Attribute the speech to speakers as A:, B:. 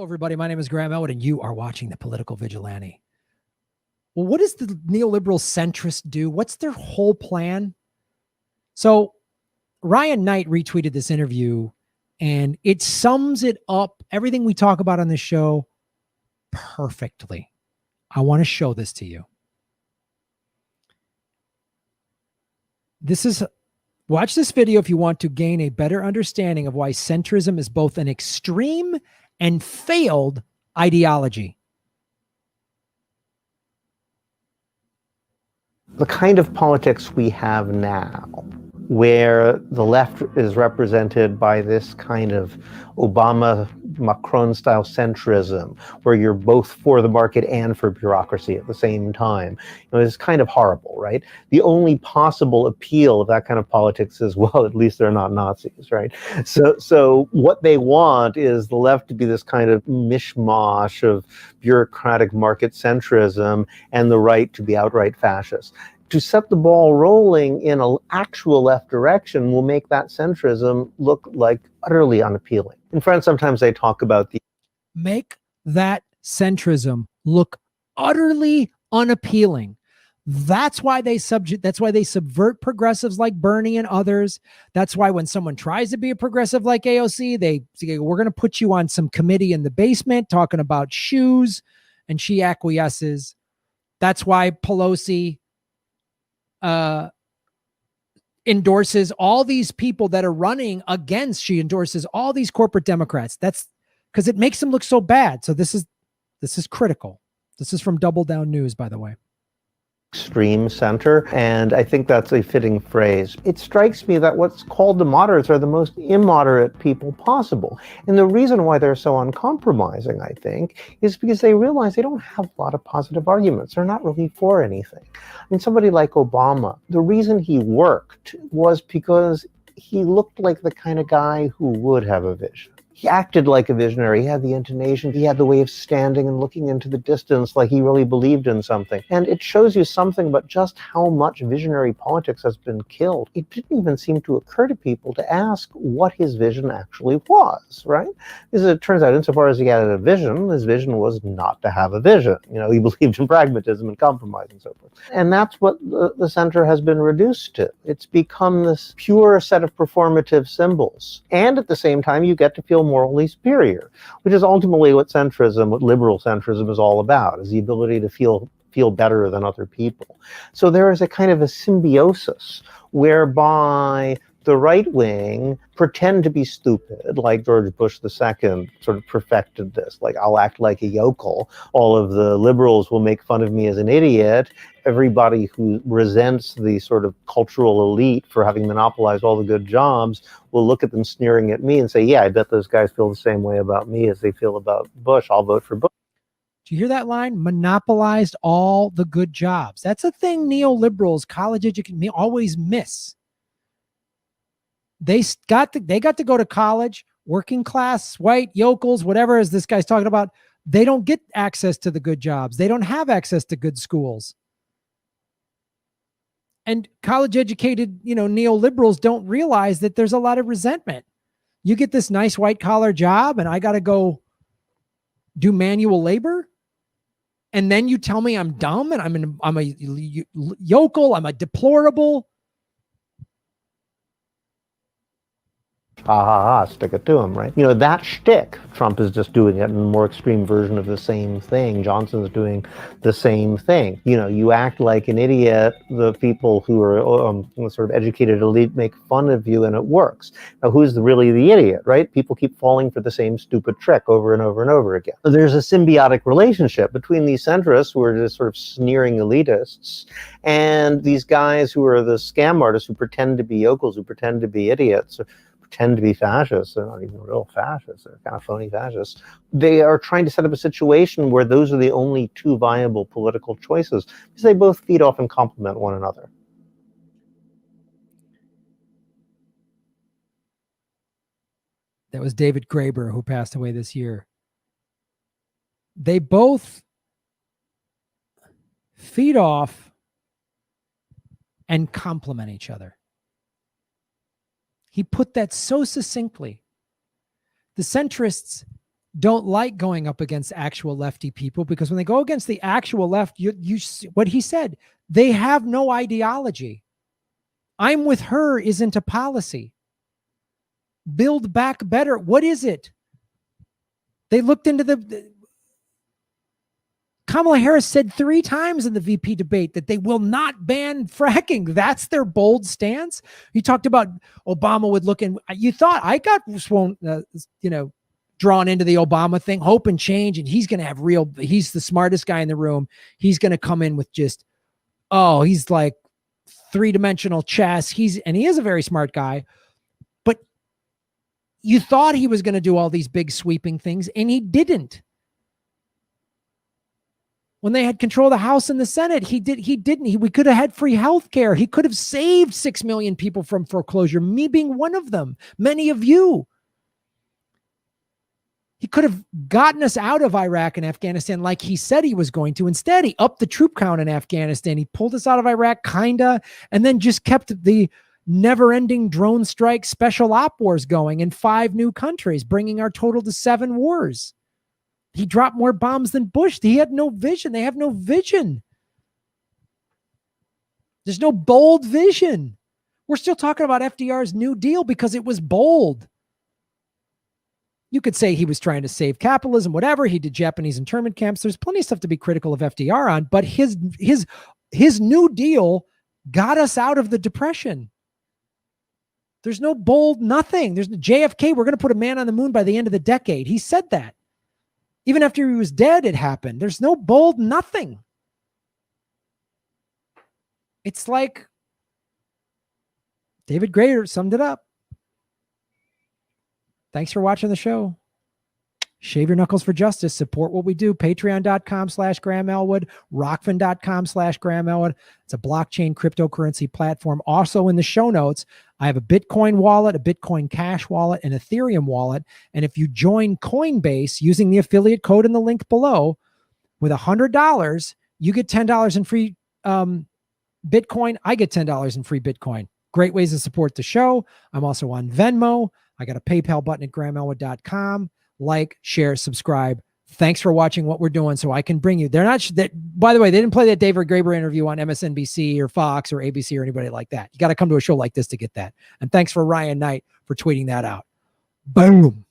A: everybody. My name is Graham Elwood, and you are watching The Political Vigilante. Well, what does the neoliberal centrists do? What's their whole plan? So Ryan Knight retweeted this interview, and it sums it up, everything we talk about on this show, perfectly. I want to show this to you. Watch this video if you want to gain a better understanding of why centrism is both an extreme and failed ideology.
B: The kind of politics we have now, where the left is represented by this kind of Obama-Macron-style centrism, where you're both for the market and for bureaucracy at the same time, is kind of horrible, right? The only possible appeal of that kind of politics is, well, at least they're not Nazis, right? So what they want is the left to be this kind of mishmash of bureaucratic market centrism, and the right to be outright fascist. To set the ball rolling in an actual left direction will make that centrism look like utterly unappealing. In France, sometimes they talk about
A: make that centrism look utterly unappealing. That's why they subvert progressives like Bernie and others. That's why when someone tries to be a progressive like AOC, they say, we're going to put you on some committee in the basement talking about shoes, and she acquiesces. That's why Pelosi endorses all these people that are running against. She endorses all these corporate Democrats. That's because it makes them look so bad. So this is critical. This is from Double Down News, by the way.
B: Extreme center, and I think that's a fitting phrase. It strikes me that what's called the moderates are the most immoderate people possible. And the reason why they're so uncompromising, I think, is because they realize they don't have a lot of positive arguments. They're not really for anything. I mean, somebody like Obama, the reason he worked was because he looked like the kind of guy who would have a vision. He acted like a visionary. He had the intonation. He had the way of standing and looking into the distance like he really believed in something. And it shows you something about just how much visionary politics has been killed. It didn't even seem to occur to people to ask what his vision actually was, right? Because it turns out, insofar as he had a vision, his vision was not to have a vision. He believed in pragmatism and compromise and so forth. And that's what the center has been reduced to. It's become this pure set of performative symbols. And at the same time, you get to feel morally superior, which is ultimately what liberal centrism is all about, is the ability to feel better than other people. So there is a kind of a symbiosis whereby the right wing pretend to be stupid, like George Bush II sort of perfected this, like I'll act like a yokel. All of the liberals will make fun of me as an idiot. Everybody who resents the sort of cultural elite for having monopolized all the good jobs will look at them sneering at me and say, yeah, I bet those guys feel the same way about me as they feel about Bush. I'll vote for Bush.
A: Do you hear that line? Monopolized all the good jobs. That's a thing neoliberals, college education, always miss. They got to go to college, working class, white, yokels, whatever, as this guy's talking about. They don't get access to the good jobs. They don't have access to good schools. And college educated, neoliberals don't realize that there's a lot of resentment. You get this nice white collar job and I got to go do manual labor. And then you tell me I'm dumb and I'm a yokel. I'm a deplorable.
B: Stick it to him, right? That shtick, Trump is just doing it in a more extreme version of the same thing. Johnson's doing the same thing. You act like an idiot, the people who are sort of educated elite make fun of you, and it works. Now, who's really the idiot, right? People keep falling for the same stupid trick over and over and over again. There's a symbiotic relationship between these centrists, who are just sort of sneering elitists, and these guys who are the scam artists, who pretend to be yokels, who pretend to be idiots, pretend to be fascists. They're not even real fascists. They're kind of phony fascists. They are trying to set up a situation where those are the only two viable political choices, because they both feed off and complement one another.
A: That was David Graeber, who passed away this year. They both feed off and complement each other. He put that so succinctly. The centrists don't like going up against actual lefty people, because when they go against the actual left, what he said, they have no ideology. I'm with her isn't a policy. Build back better. What is it? They looked into Kamala Harris said 3 times in the VP debate that they will not ban fracking. That's their bold stance. You talked about Obama would look in. You thought I got drawn into the Obama thing, hope and change, and he's going to have he's the smartest guy in the room. He's going to come in with he's like 3-dimensional chess. He is a very smart guy, but you thought he was going to do all these big sweeping things, and he didn't. When they had control of the House and the Senate, he didn't. We could have had free health care. He could have saved 6 million people from foreclosure, me being one of them, many of you. He could have gotten us out of Iraq and Afghanistan like he said he was going to. Instead, he upped the troop count in Afghanistan. He pulled us out of Iraq, kinda, and then just kept the never-ending drone strike special op wars going in 5 new countries, bringing our total to 7 wars. He dropped more bombs than Bush. He had no vision. They have no vision. There's no bold vision. We're still talking about FDR's New Deal because it was bold. You could say he was trying to save capitalism, whatever. He did Japanese internment camps. There's plenty of stuff to be critical of FDR on, but his New Deal got us out of the Depression. There's no bold nothing. There's JFK. We're going to put a man on the moon by the end of the decade. He said that. Even after he was dead, it happened. There's no bold nothing. It's like David Grader summed it up. Thanks for watching the show. Shave your knuckles for justice. Support what we do. Patreon.com/Graham Elwood. Rockfin.com/Graham Elwood. It's a blockchain cryptocurrency platform. Also in the show notes, I have a Bitcoin wallet, a Bitcoin Cash wallet, an Ethereum wallet. And if you join Coinbase using the affiliate code in the link below, with $100, you get $10 in free Bitcoin. I get $10 in free Bitcoin. Great ways to support the show. I'm also on Venmo. I got a PayPal button at GrahamElwood.com. Like, share, subscribe. Thanks for watching what we're doing so I can bring you. They're not that. By the way, they didn't play that David Graeber interview on MSNBC or Fox or ABC or anybody like that. You got to come to a show like this to get that. And thanks for Ryan Knight for tweeting that out. Boom.